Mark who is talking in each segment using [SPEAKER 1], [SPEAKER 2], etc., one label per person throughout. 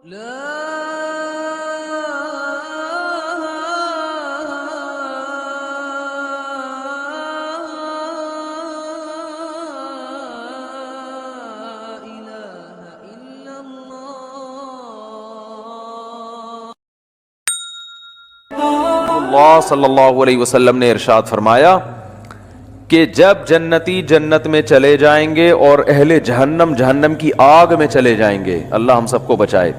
[SPEAKER 1] اللہ صلی اللہ علیہ وسلم نے ارشاد فرمایا کہ جب جنتی جنت میں چلے جائیں گے اور اہل جہنم جہنم کی آگ میں چلے جائیں گے، اللہ ہم سب کو بچائے،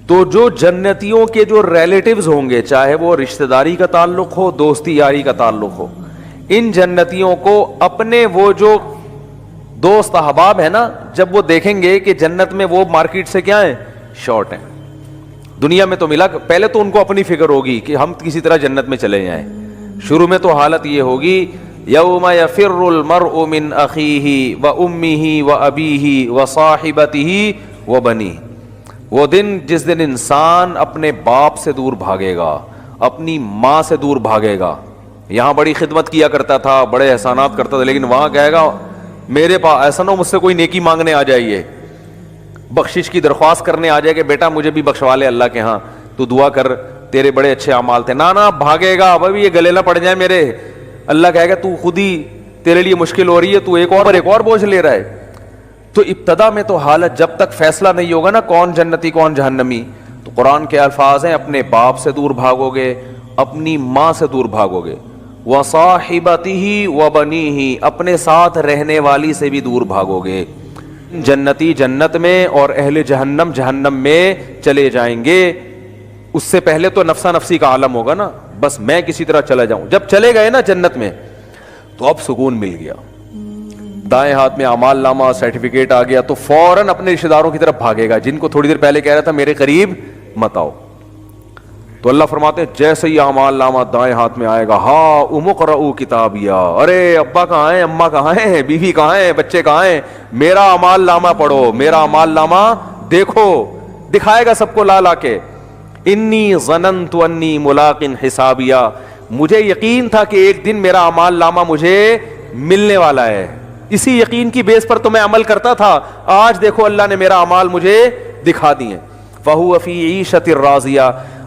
[SPEAKER 1] تو جو جنتیوں کے جو ریلیٹیوز ہوں گے، چاہے وہ رشتہ داری کا تعلق ہو، دوستی یاری کا تعلق ہو، ان جنتیوں کو اپنے وہ جو دوست احباب ہیں نا، جب وہ دیکھیں گے کہ جنت میں وہ مارکیٹ سے کیا ہیں، شارٹ ہیں، دنیا میں تو ملا، پہلے تو ان کو اپنی فکر ہوگی کہ ہم کسی طرح جنت میں چلے جائیں۔ شروع میں تو حالت یہ ہوگی، یوم یفر المرء من اخیہ وامہ وابیہ وصاحبتہ وبنیہ، وہ دن جس دن انسان اپنے باپ سے دور بھاگے گا، اپنی ماں سے دور بھاگے گا۔ یہاں بڑی خدمت کیا کرتا تھا، بڑے احسانات کرتا تھا، لیکن وہاں کہے گا میرے پاس ایسا نہ ہو مجھ سے کوئی نیکی مانگنے آ جائیے، بخشش کی درخواست کرنے آ جائے کہ بیٹا مجھے بھی بخشوا لے اللہ کے ہاں، تو دعا کر تیرے بڑے اچھے اعمال تھے، نہ بھاگے گا، ابھی یہ گلے نہ پڑ جائے میرے، اللہ کہے گا تو خود ہی تیرے لیے مشکل ہو رہی ہے، تو ایک اور بوجھ لے رہا ہے۔ تو ابتدا میں تو حالت جب تک فیصلہ نہیں ہوگا نا کون جنتی کون جہنمی، تو قرآن کے الفاظ ہیں اپنے باپ سے دور بھاگو گے، اپنی ماں سے دور بھاگو گے، وصاحبتہ وبنیہ، اپنے ساتھ رہنے والی سے بھی دور بھاگو گے۔ جنتی جنت میں اور اہل جہنم جہنم میں چلے جائیں گے۔ اس سے پہلے تو نفسا نفسی کا عالم ہوگا نا، بس میں کسی طرح چلا جاؤں۔ جب چلے گئے نا جنت میں تو اب سکون مل گیا، دائیں ہاتھ میں اعمال نامہ سرٹیفکیٹ آ گیا، تو فوراً اپنے رشتہ داروں کی طرف بھاگے گا جن کو تھوڑی دیر پہلے کہہ رہا تھا میرے قریب مت آؤ۔ تو اللہ فرماتے ہیں جیسے ہی اعمال نامہ دائیں ہاتھ میں آئے گا، ہاں اقرؤوا کتابیا، ارے ابا کہاں ہیں، اماں کہاں ہیں، بیوی کہاں ہیں، بچے کہاں ہیں، میرا اعمال نامہ پڑھو، میرا اعمال نامہ دیکھو، دکھائے گا سب کو لا لا کے۔ انی ظننت انی ملاق حسابیا، مجھے یقین تھا کہ ایک دن میرا اعمال نامہ مجھے ملنے والا ہے، اسی یقین کی بیس پر تو میں عمل کرتا تھا، آج دیکھو اللہ نے میرا اعمال مجھے دکھا دیے۔ فہو فی عیشۃ راضیہ،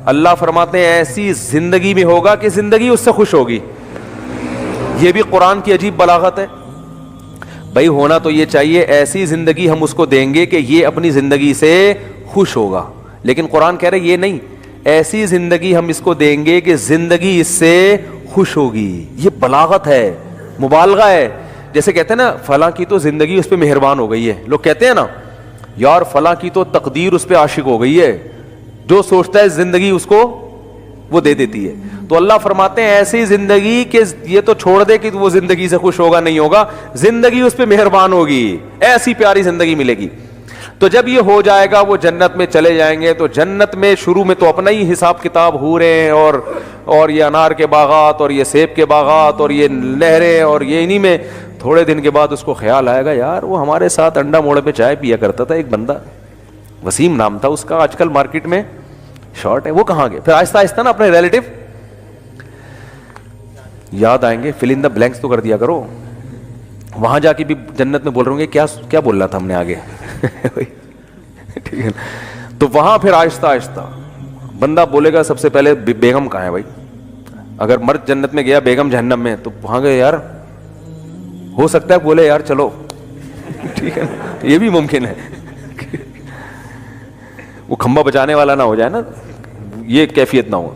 [SPEAKER 1] اللہ فرماتے ہیں ایسی زندگی میں ہوگا کہ زندگی اس سے خوش ہوگی۔ یہ بھی قرآن کی عجیب بلاغت ہے، بھائی ہونا تو یہ چاہیے ایسی زندگی ہم اس کو دیں گے کہ یہ اپنی زندگی سے خوش ہوگا، لیکن قرآن کہہ رہے یہ نہیں، ایسی زندگی ہم اس کو دیں گے کہ زندگی اس سے خوش ہوگی۔ یہ بلاغت ہے، مبالغہ ہے۔ جیسے کہتے ہیں نا فلاں کی تو زندگی اس پہ مہربان ہو گئی ہے، لوگ کہتے ہیں نا یار فلاں کی تو تقدیر اس پہ عاشق ہو گئی ہے، جو سوچتا ہے زندگی اس کو وہ دے دیتی ہے۔ تو اللہ فرماتے ہیں ایسی زندگی کہ یہ تو چھوڑ دے کہ وہ زندگی سے خوش ہوگا نہیں ہوگا، زندگی اس پہ مہربان ہوگی، ایسی پیاری زندگی ملے گی۔ تو جب یہ ہو جائے گا وہ جنت میں چلے جائیں گے، تو جنت میں شروع میں تو اپنا ہی حساب کتاب حوریں اور یہ انار کے باغات اور یہ سیب کے باغات اور یہ نہریں اور یہ انہی میں، تھوڑے دن کے بعد اس کو خیال آئے گا یار وہ ہمارے ساتھ انڈا موڑے پہ چائے پیا کرتا تھا ایک بندہ، وسیم نام تھا اس کا، آج کل مارکیٹ میں شارٹ ہے، وہ کہاں گئے؟ پھر آہستہ آہستہ نا اپنے ریلیٹو یاد آئیں گے، فل ان دا بلینکس تو کر دیا کرو، وہاں جا کے بھی جنت میں بول رہے ہوں گے کیا بول رہا تھا ہم نے آگے ٹھیک ہے، تو وہاں پھر آہستہ آہستہ بندہ بولے گا سب سے پہلے بیگم کہاں ہے بھائی، اگر مرد جنت میں گیا بیگم جہنم میں تو وہاں گئے یار ہو سکتا ہے بولے یار چلو ٹھیک ہے، یہ بھی ممکن ہے، وہ کھمبا بچانے والا نہ ہو جائے نا، یہ کیفیت نہ ہو،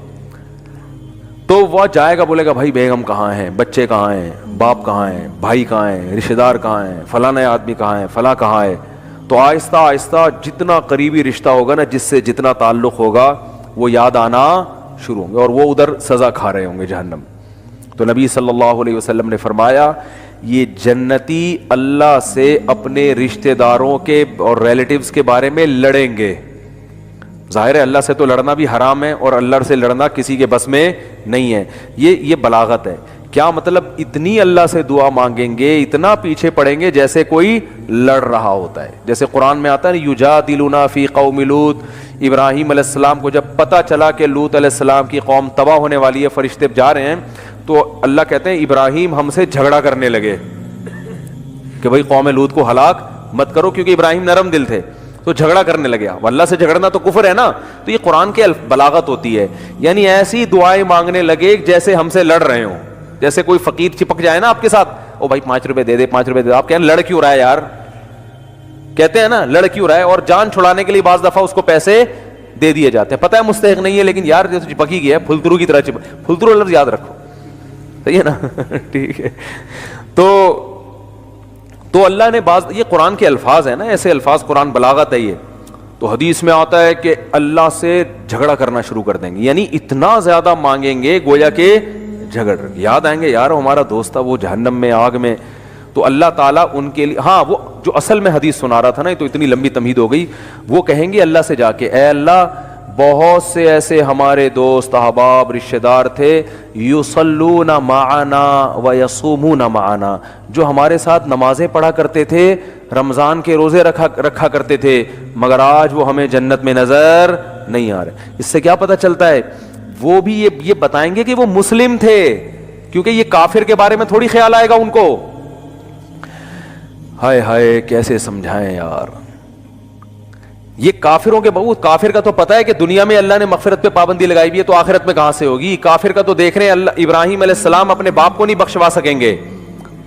[SPEAKER 1] تو وہ جائے گا بولے گا بھائی بیگم کہاں ہیں، بچے کہاں ہیں، باپ کہاں ہیں، بھائی کہاں ہیں، رشتہ دار کہاں ہیں، فلاں آدمی کہاں ہے، فلاں کہاں ہے۔ تو آہستہ آہستہ جتنا قریبی رشتہ ہوگا نا، جس سے جتنا تعلق ہوگا وہ یاد آنا شروع ہوں گے، اور وہ ادھر سزا کھا رہے ہوں گے جہنم۔ تو نبی صلی اللہ علیہ وسلم نے فرمایا یہ جنتی اللہ سے اپنے رشتہ داروں کے اور ریلیٹیوز کے بارے میں لڑیں گے۔ ظاہر ہے اللہ سے تو لڑنا بھی حرام ہے، اور اللہ سے لڑنا کسی کے بس میں نہیں ہے، یہ بلاغت ہے۔ کیا مطلب؟ اتنی اللہ سے دعا مانگیں گے، اتنا پیچھے پڑیں گے جیسے کوئی لڑ رہا ہوتا ہے۔ جیسے قرآن میں آتا ہے یجادلونا فی قوم لوط، ابراہیم علیہ السلام کو جب پتہ چلا کہ لوط علیہ السلام کی قوم تباہ ہونے والی ہے، فرشتے جا رہے ہیں، تو اللہ کہتے ہیں ابراہیم ہم سے جھگڑا کرنے لگے کہ بھئی قوم لوط کو ہلاک مت کرو، کیونکہ ابراہیم نرم دل تھے۔ تو جھگڑا کرنے لگے. اب اللہ سے جھگڑنا تو کفر ہے نا. تو یہ قرآن کے بلاغت ہوتی ہے, یعنی ایسی دعائیں مانگنے لگے جیسے ہم سے لڑ رہے ہوں. جیسے کوئی فقیر چپک جائے نا آپ کے ساتھ, او بھائی 5 روپے دے دے, 5 روپے دے دے, آپ کہیں لڑ کیوں رہا ہے یار, کہتے ہیں نا لڑ کیوں رہا ہے, اور جان چھڑانے کے لیے بعض دفعہ اس کو پیسے دے دیے جاتے ہیں, پتہ ہے مستحق نہیں ہے, لیکن یار جو چپک ہی گیا, پھلترو کی طرح پھلترو لفظ یاد رکھو, صحیح ہے نا. ٹھیک ہے. تو اللہ نے بعض, یہ قرآن کے الفاظ ہیں نا, ایسے الفاظ, قرآن بلاغت ہے یہ. تو حدیث میں آتا ہے کہ اللہ سے جھگڑا کرنا شروع کر دیں گے, یعنی اتنا زیادہ مانگیں گے گویا کہ جھگڑ, یاد آئیں گے یار ہمارا دوست تھا وہ جہنم میں, آگ میں. تو اللہ تعالیٰ ان کے لیے, ہاں وہ جو اصل میں حدیث سنا رہا تھا نا, تو اتنی لمبی تمہید ہو گئی, وہ کہیں گے اللہ سے جا کے, اے اللہ بہت سے ایسے ہمارے دوست احباب رشتہ دار تھے, یصلون معنا ویصومون معنا, جو ہمارے ساتھ نمازیں پڑھا کرتے تھے, رمضان کے روزے رکھا کرتے تھے, مگر آج وہ ہمیں جنت میں نظر نہیں آ رہے. اس سے کیا پتہ چلتا ہے, وہ بھی یہ بتائیں گے کہ وہ مسلم تھے, کیونکہ یہ کافر کے بارے میں تھوڑی خیال آئے گا ان کو. ہائے ہائے کیسے سمجھائیں یار, یہ کافروں کے بہت, کافر کا تو پتہ ہے کہ دنیا میں اللہ نے مغفرت پہ پابندی لگائی ہوئی ہے, تو آخرت میں کہاں سے ہوگی. کافر کا تو دیکھ رہے ہیں اللہ ابراہیم علیہ السلام اپنے باپ کو نہیں بخشوا سکیں گے,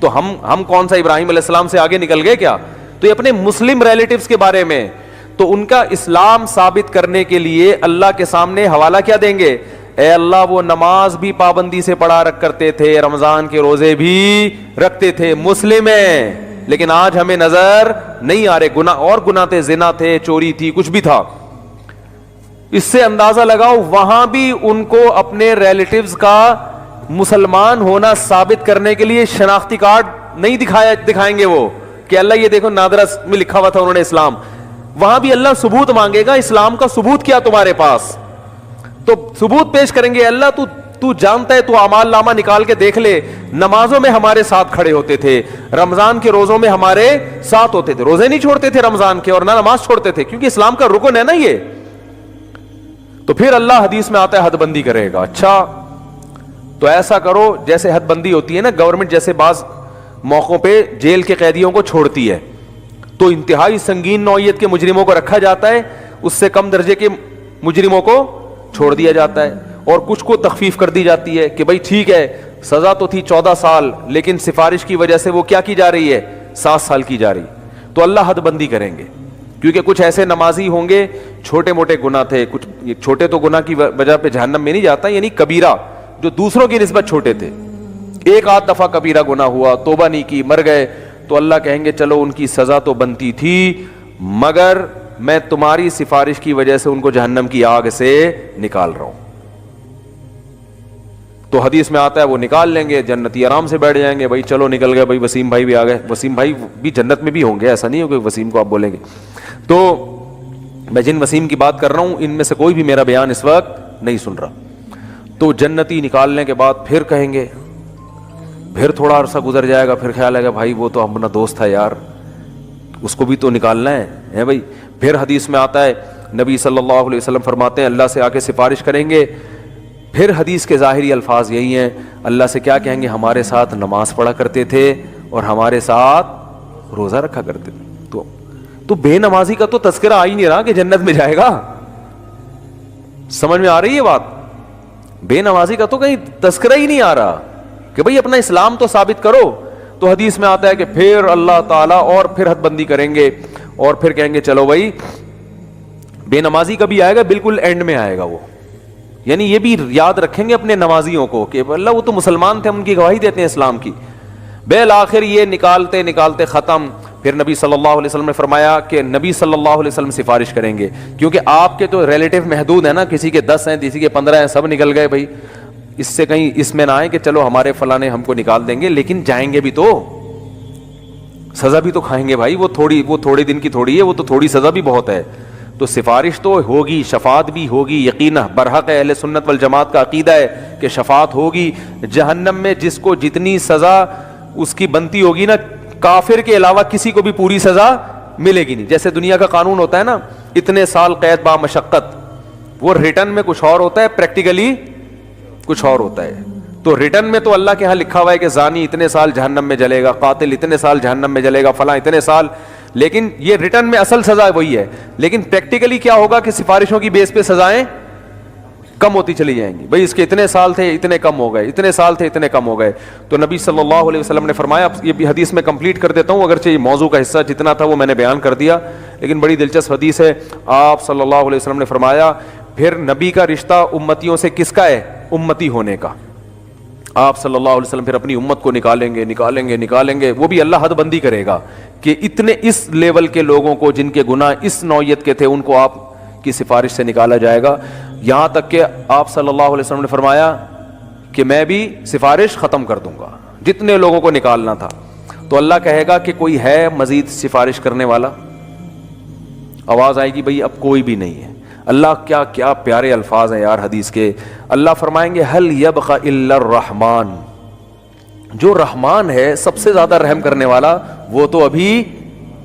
[SPEAKER 1] تو ہم کون سا ابراہیم علیہ السلام سے آگے نکل گئے کیا. تو یہ اپنے مسلم ریلیٹیوز کے بارے میں, تو ان کا اسلام ثابت کرنے کے لیے اللہ کے سامنے حوالہ کیا دیں گے, اے اللہ وہ نماز بھی پابندی سے پڑھا کرتے تھے, رمضان کے روزے بھی رکھتے تھے, مسلم ہیں, لیکن آج ہمیں نظر نہیں آ رہے, گناہ اور گناہ تھے, زنا تھے, چوری تھی, کچھ بھی تھا. اس سے اندازہ لگاؤ وہاں بھی ان کو اپنے ریلیٹیوز کا مسلمان ہونا ثابت کرنے کے لیے شناختی کارڈ نہیں دکھائیں گے وہ, کہ اللہ یہ دیکھو نادرا میں لکھا ہوا تھا انہوں نے اسلام. وہاں بھی اللہ ثبوت مانگے گا, اسلام کا ثبوت کیا تمہارے پاس, تو ثبوت پیش کریں گے. اللہ تو جانتا ہے, تو اعمال نامہ نکال کے دیکھ لے, نمازوں میں ہمارے ساتھ کھڑے ہوتے تھے, رمضان کے روزوں میں ہمارے ساتھ ہوتے تھے, روزے نہیں چھوڑتے تھے رمضان کے, اور نہ نماز چھوڑتے تھے, کیونکہ اسلام کا رکن ہے نا یہ. تو پھر اللہ حدیث میں آتا ہے حد بندی کرے گا. اچھا تو ایسا کرو, جیسے حد بندی ہوتی ہے نا, گورنمنٹ جیسے بعض موقعوں پہ جیل کے قیدیوں کو چھوڑتی ہے, تو انتہائی سنگین نوعیت کے مجرموں کو رکھا جاتا ہے, اس سے کم درجے کے مجرموں کو چھوڑ دیا جاتا ہے, اور کچھ کو تخفیف کر دی جاتی ہے کہ بھائی ٹھیک ہے سزا تو تھی 14 سال, لیکن سفارش کی وجہ سے وہ کیا کی جا رہی ہے, 7 سال کی جا رہی. تو اللہ حد بندی کریں گے, کیونکہ کچھ ایسے نمازی ہوں گے, چھوٹے موٹے گناہ تھے, کچھ چھوٹے تو گناہ کی وجہ پہ جہنم میں نہیں جاتا, یعنی کبیرہ جو دوسروں کی نسبت چھوٹے تھے, ایک آدھ دفعہ کبیرہ گناہ ہوا, توبہ نہیں کی, مر گئے, تو اللہ کہیں گے چلو ان کی سزا تو بنتی تھی, مگر میں تمہاری سفارش کی وجہ سے ان کو جہنم کی آگ سے نکال رہا ہوں. تو حدیث میں آتا ہے وہ نکال لیں گے, جنتی آرام سے بیٹھ جائیں گے, بھائی چلو نکل گئے, بھائی وسیم بھائی بھی آ گئے. وسیم بھائی بھی جنت میں بھی ہوں گے, ایسا نہیں ہو کہ وسیم کو آپ بولیں گے. تو میں جن وسیم کی بات کر رہا ہوں ان میں سے کوئی بھی میرا بیان اس وقت نہیں سن رہا. تو جنتی نکالنے کے بعد پھر کہیں گے, پھر تھوڑا عرصہ گزر جائے گا, پھر خیال آئے گا بھائی وہ تو اپنا دوست تھا یار, اس کو بھی تو نکالنا ہے بھائی. پھر حدیث میں آتا ہے, نبی صلی اللہ علیہ وسلم فرماتے ہیں اللہ سے آ کے سفارش کریں گے. پھر حدیث کے ظاہری الفاظ یہی ہیں, اللہ سے کیا کہیں گے, ہمارے ساتھ نماز پڑھا کرتے تھے اور ہمارے ساتھ روزہ رکھا کرتے تھے. تو بے نمازی کا تو تذکرہ آ ہی نہیں رہا کہ جنت میں جائے گا. سمجھ میں آ رہی ہے بات, بے نمازی کا تو کہیں تذکرہ ہی نہیں آ رہا کہ بھئی اپنا اسلام تو ثابت کرو. تو حدیث میں آتا ہے کہ پھر اللہ تعالیٰ اور پھر حد بندی کریں گے, اور پھر کہیں گے چلو بھائی بے نمازی کا بھی آئے گا, بالکل اینڈ میں آئے گا وہ. یعنی یہ بھی یاد رکھیں گے اپنے نمازیوں کو کہ اللہ وہ تو مسلمان تھے, ہم ان کی گواہی دیتے ہیں اسلام کی. بالآخر یہ نکالتے نکالتے ختم. پھر نبی صلی اللہ علیہ وسلم نے فرمایا کہ نبی صلی اللہ علیہ وسلم سفارش کریں گے, کیونکہ آپ کے تو ریلیٹیو محدود ہیں نا, کسی کے 10 ہیں, کسی کے 15 ہیں, سب نکل گئے بھائی. اس سے کہیں اس میں نہ آئے کہ چلو ہمارے فلاں نے ہم کو نکال دیں گے, لیکن جائیں گے بھی تو سزا بھی تو کھائیں گے بھائی. وہ تھوڑے دن کی تھوڑی ہے, وہ تو تھوڑی سزا بھی بہت ہے. تو سفارش تو ہوگی, شفاعت بھی ہوگی, یقینا برحق اہل سنت والجماعت کا عقیدہ ہے کہ شفاعت ہوگی. جہنم میں جس کو جتنی سزا اس کی بنتی ہوگی نا, کافر کے علاوہ کسی کو بھی پوری سزا ملے گی نہیں. جیسے دنیا کا قانون ہوتا ہے نا, اتنے سال قید با مشقت, وہ ریٹرن میں کچھ اور ہوتا ہے, پریکٹیکلی کچھ اور ہوتا ہے. تو ریٹرن میں تو اللہ کے ہاں لکھا ہوا ہے کہ زانی اتنے سال جہنم میں جلے گا, قاتل اتنے سال جہنم میں جلے گا, فلاں اتنے سال, لیکن یہ ریٹرن میں اصل سزا وہی ہے. لیکن پریکٹیکلی کیا ہوگا کہ سفارشوں کی بیس پہ سزائیں کم ہوتی چلی جائیں گی. بھائی اس کے اتنے سال تھے اتنے کم ہو گئے, اتنے سال تھے اتنے کم ہو گئے. تو نبی صلی اللہ علیہ وسلم نے فرمایا, یہ بھی حدیث میں کمپلیٹ کر دیتا ہوں, اگرچہ یہ موضوع کا حصہ جتنا تھا وہ میں نے بیان کر دیا, لیکن بڑی دلچسپ حدیث ہے. آپ صلی اللہ علیہ وسلم نے فرمایا پھر نبی کا رشتہ امتیوں سے کس کا ہے؟ امتی ہونے کا. آپ صلی اللہ علیہ وسلم پھر اپنی امت کو نکالیں گے, وہ بھی اللہ حد بندی کرے گا کہ اتنے اس لیول کے لوگوں کو جن کے گناہ اس نوعیت کے تھے ان کو آپ کی سفارش سے نکالا جائے گا. یہاں تک کہ آپ صلی اللہ علیہ وسلم نے فرمایا کہ میں بھی سفارش ختم کر دوں گا, جتنے لوگوں کو نکالنا تھا. تو اللہ کہے گا کہ کوئی ہے مزید سفارش کرنے والا؟ آواز آئے گی بھئی اب کوئی بھی نہیں ہے. اللہ کیا کیا پیارے الفاظ ہیں یار حدیث کے. اللہ فرمائیں گے هل يبقى الا الرحمن, جو رحمان ہے سب سے زیادہ رحم کرنے والا وہ تو ابھی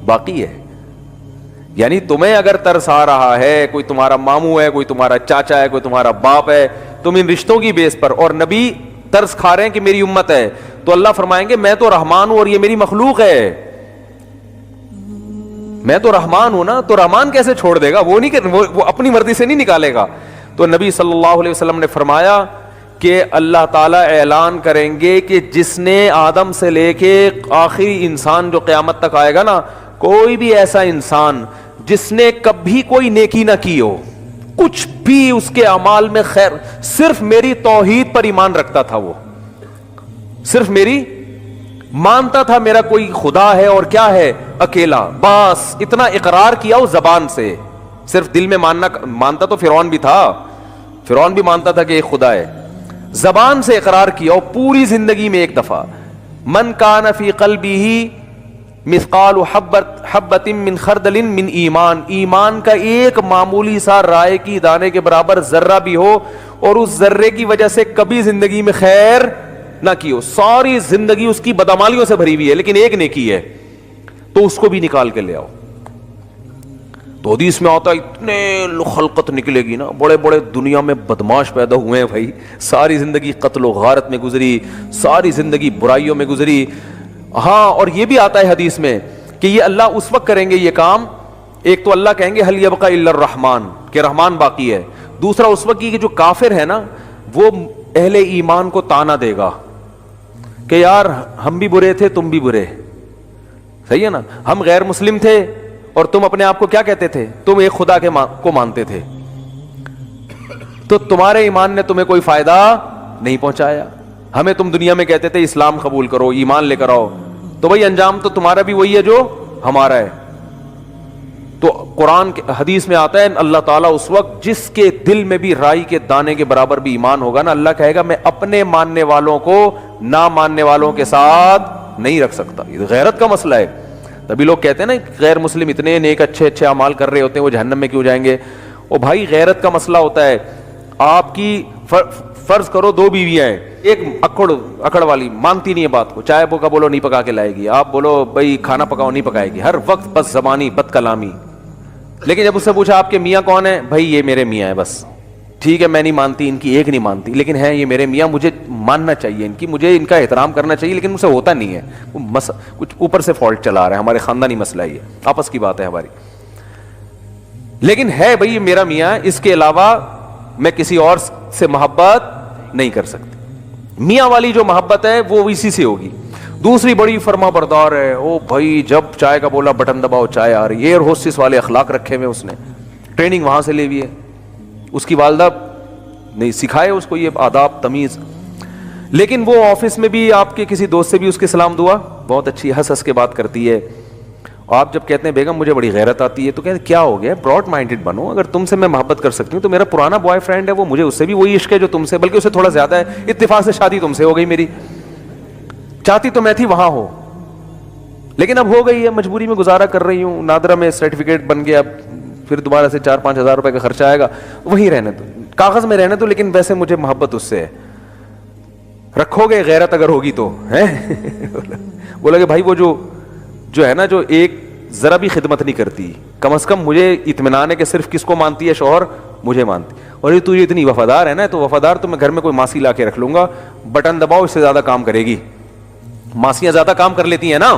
[SPEAKER 1] باقی ہے. یعنی تمہیں اگر ترس آ رہا ہے, کوئی تمہارا ماموں ہے, کوئی تمہارا چاچا ہے, کوئی تمہارا باپ ہے, تم ان رشتوں کی بیس پر, اور نبی ترس کھا رہے ہیں کہ میری امت ہے, تو اللہ فرمائیں گے میں تو رحمان ہوں اور یہ میری مخلوق ہے. میں تو رحمان ہوں نا, تو رحمان کیسے چھوڑ دے گا؟ وہ اپنی مرضی سے نہیں نکالے گا. تو نبی صلی اللہ علیہ وسلم نے فرمایا کہ اللہ تعالیٰ اعلان کریں گے کہ جس نے آدم سے لے کے آخری انسان جو قیامت تک آئے گا نا, کوئی بھی ایسا انسان جس نے کبھی کوئی نیکی نہ کی ہو, کچھ بھی اس کے اعمال میں خیر, صرف میری توحید پر ایمان رکھتا تھا, وہ صرف میری مانتا تھا میرا کوئی خدا ہے اور کیا ہے اکیلا, بس اتنا اقرار کیا اس زبان سے, صرف دل میں مانتا تو فرعون بھی تھا, فرعون بھی مانتا تھا کہ ایک خدا ہے, زبان سے اقرار کیا اور پوری زندگی میں ایک دفعہ. من کان فی قلبہ مثقال حبۃ من خردل من ایمان, ایمان کا ایک معمولی سا رائے کی دانے کے برابر ذرہ بھی ہو اور اس ذرے کی وجہ سے کبھی زندگی میں خیر نہ کی ہو, ساری زندگی اس کی بدعمالیوں سے بھری ہوئی ہے لیکن ایک نیکی ہے, تو اس کو بھی نکال کے لے آؤ. تو حدیث میں آتا ہے اتنے خلقت نکلے گی نا, بڑے بڑے دنیا میں بدماش پیدا ہوئے ہیں بھائی, ساری زندگی قتل و غارت میں گزری, ساری زندگی برائیوں میں گزری. ہاں, اور یہ بھی آتا ہے حدیث میں کہ یہ اللہ اس وقت کریں گے یہ کام, ایک تو اللہ کہیں گے هل يبقى الا الرحمن, کہ رحمان باقی ہے. دوسرا اس وقت کی جو کافر ہے نا وہ اہل ایمان کو تانا دے گا کہ یار ہم بھی برے تھے تم بھی برے, صحیح ہے نا, ہم غیر مسلم تھے اور تم اپنے آپ کو کیا کہتے تھے, تم ایک خدا کو مانتے تھے, تو تمہارے ایمان نے تمہیں کوئی فائدہ نہیں پہنچایا. ہمیں تم دنیا میں کہتے تھے اسلام قبول کرو, ایمان لے کر آؤ, تو بھائی انجام تو تمہارا بھی وہی ہے جو ہمارا ہے. تو قرآن حدیث میں آتا ہے اللہ تعالیٰ اس وقت جس کے دل میں بھی رائی کے دانے کے برابر بھی ایمان ہوگا نا, اللہ کہے گا میں اپنے ماننے والوں کو نہ ماننے والوں کے ساتھ نہیں رکھ سکتا. یہ غیرت کا مسئلہ ہے. تبھی لوگ کہتے ہیں نا غیر مسلم اتنے نیک اچھے اچھے اعمال کر رہے ہوتے ہیں, وہ جہنم میں کیوں جائیں گے؟ او بھائی غیرت کا مسئلہ ہوتا ہے. آپ کی فرض کرو 2 بیویاں ہیں, ایک اکڑ والی مانتی نہیں ہے بات کو, چائے کا بولو نہیں پکا کے لائے گی, آپ بولو بھائی کھانا پکاؤ نہیں پکائے گی, ہر وقت بس زبانی بد کلامی. لیکن جب اس سے پوچھا آپ کے میاں کون ہیں, بھائی یہ میرے میاں ہیں, بس ٹھیک ہے میں نہیں مانتی ان کی ایک نہیں مانتی, لیکن ہے یہ میرے میاں, مجھے ماننا چاہیے ان کی, مجھے ان کا احترام کرنا چاہیے, لیکن مجھ سے ہوتا نہیں ہے, کچھ اوپر سے فالٹ چلا رہا ہے, ہمارے خاندانی مسئلہ یہ آپس کی بات ہے ہماری, لیکن ہے بھائی یہ میرا میاں, اس کے علاوہ میں کسی اور سے محبت نہیں کر سکتی. میاں والی جو محبت ہے وہ اسی سے ہوگی. دوسری بڑی فرما بردار ہے, او بھائی جب چائے کا بولا بٹن دباؤ چائے آ رہی ہے, ایئر ہوسٹس والے اخلاق رکھے ہوئے, اس نے ٹریننگ وہاں سے لی ہوئی ہے, اس کی والدہ نہیں سکھائے اس کو یہ آداب تمیز. لیکن وہ آفس میں بھی آپ کے کسی دوست سے بھی اس کے سلام دعا بہت اچھی ہنس ہنس کے بات کرتی ہے. آپ جب کہتے ہیں بیگم مجھے بڑی غیرت آتی ہے, تو کہتے ہیں کیا ہو گیا, براڈ مائنڈڈ بنو, اگر تم سے میں محبت کر سکتی ہوں تو میرا پرانا بوائے فرینڈ ہے وہ, مجھے اس سے بھی وہی عشق ہے جو تم سے, بلکہ اسے تھوڑا زیادہ ہے, اتفاق سے شادی تم سے ہو گئی میری, چاہتی تو میں تھی وہاں ہو لیکن اب ہو گئی ہے, مجبوری میں گزارا کر رہی ہوں, نادرا میں سرٹیفکیٹ بن گیا, پھر دوبارہ سے 4-5 ہزار روپے کا خرچہ آئے گا, وہیں رہنے دو, کاغذ میں رہنے دو, لیکن ویسے مجھے محبت اس سے ہے. رکھو گے غیرت اگر ہوگی تو ہے. بولا کہ بھائی وہ جو ہے نا جو ایک ذرا بھی خدمت نہیں کرتی, کم از کم مجھے اطمینان ہے کہ صرف کس کو مانتی ہے, شوہر مجھے مانتی, اور یہ تو اتنی وفادار ہے نا, تو وفادار تو میں گھر میں کوئی ماسی لا کے رکھ لوں گا, بٹن دباؤ اس سے زیادہ کام کرے گی. ماسیاں زیادہ کام کر لیتی ہیں نا,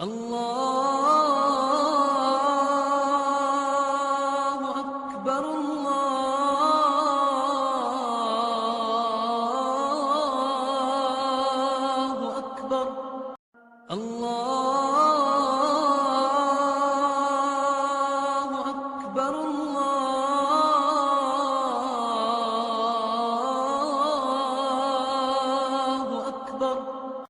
[SPEAKER 2] Allah